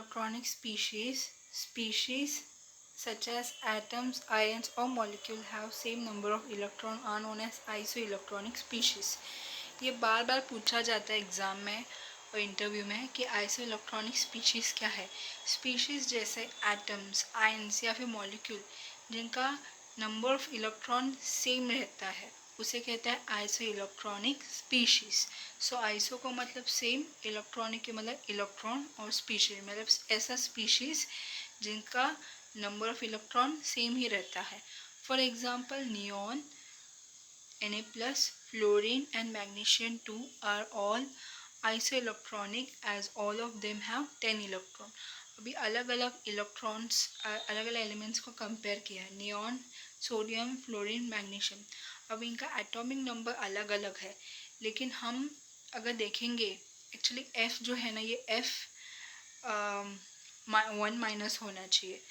isoelectronic species such as atoms, ions or molecule have same number of electron are known as isoelectronic species. ये बार बार पूछा जाता है exam में और interview में कि आइसोइलेक्ट्रॉनिक स्पीशीज़ क्या है. स्पीशीज़ जैसे एटम्स, आयन्स या फिर मॉलिक्यूल जिनका नंबर ऑफ इलेक्ट्रॉन सेम रहता है उसे कहते हैं आइसो इलेक्ट्रॉनिक स्पीशीज़. सो आइसो का मतलब सेम, इलेक्ट्रॉनिक के मतलब इलेक्ट्रॉन और स्पीशीज मतलब ऐसा स्पीशीज़ जिनका नंबर ऑफ इलेक्ट्रॉन सेम ही रहता है. For example neon, Na+, fluorine and magnesium 2 are all isoelectronic as all of them have 10 electron. अभी अलग अलग इलेक्ट्रॉन्स, अलग अलग एलिमेंट्स को कंपेयर किया है. Neon, sodium, fluorine, magnesium. अब इनका एटॉमिक नंबर अलग अलग है, लेकिन हम अगर देखेंगे एक्चुअली F जो है ना, ये F 1 माइनस होना चाहिए.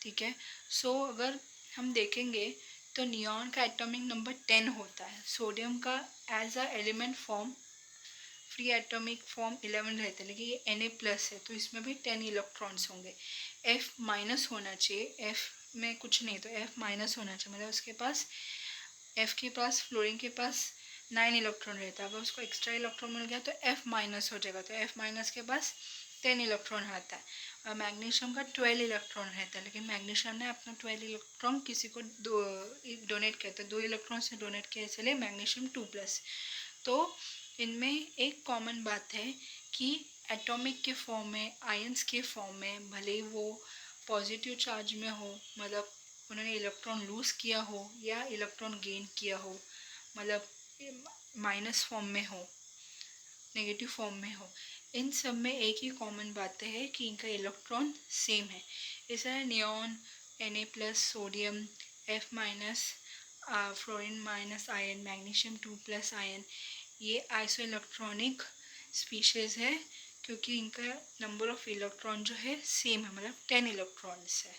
ठीक है. सो अगर हम देखेंगे तो नियॉन का एटॉमिक नंबर 10 होता है. सोडियम का as a element form free atomic form 11 रहता है, लेकिन ये Na+ है तो इसमें भी 10 इलेक्ट्रॉन्स होंगे. F माइनस होना चाहिए, F में कुछ नहीं तो F माइनस होना चाहिए, मतलब उसके पास F के पास फ्लोरीन के पास 9 इलेक्ट्रॉन रहता है. अगर उसको एक्स्ट्रा इलेक्ट्रॉन मिल गया तो F माइनस हो जाएगा, तो F माइनस के पास 10 इलेक्ट्रॉन आता है. और मैग्नीशियम का 12 इलेक्ट्रॉन रहता है, लेकिन मैग्नीशियम ने अपना 12 इलेक्ट्रॉन किसी को डोनेट किया था, 2 इलेक्ट्रॉन से डोनेट किया, इसलिए मैग्नीशियम 2+. तो इनमें एक कॉमन बात है कि एटॉमिक के फॉर्म में, आयंस के फॉर्म में, भले ही वो पॉजिटिव चार्ज में हो, मतलब उन्होंने इलेक्ट्रॉन लूज़ किया हो या इलेक्ट्रॉन गेन किया हो, मतलब माइनस फॉर्म में हो, नेगेटिव फॉर्म में हो, इन सब में एक ही कॉमन बात है कि इनका इलेक्ट्रॉन सेम है. इसलिए neon, Na+, sodium, F-, fluorine minus ion, magnesium 2+ ion, ये आइसो इलेक्ट्रॉनिक स्पीशीज़ है क्योंकि इनका नंबर ऑफ इलेक्ट्रॉन जो है सेम है, मतलब 10 इलेक्ट्रॉन्स है.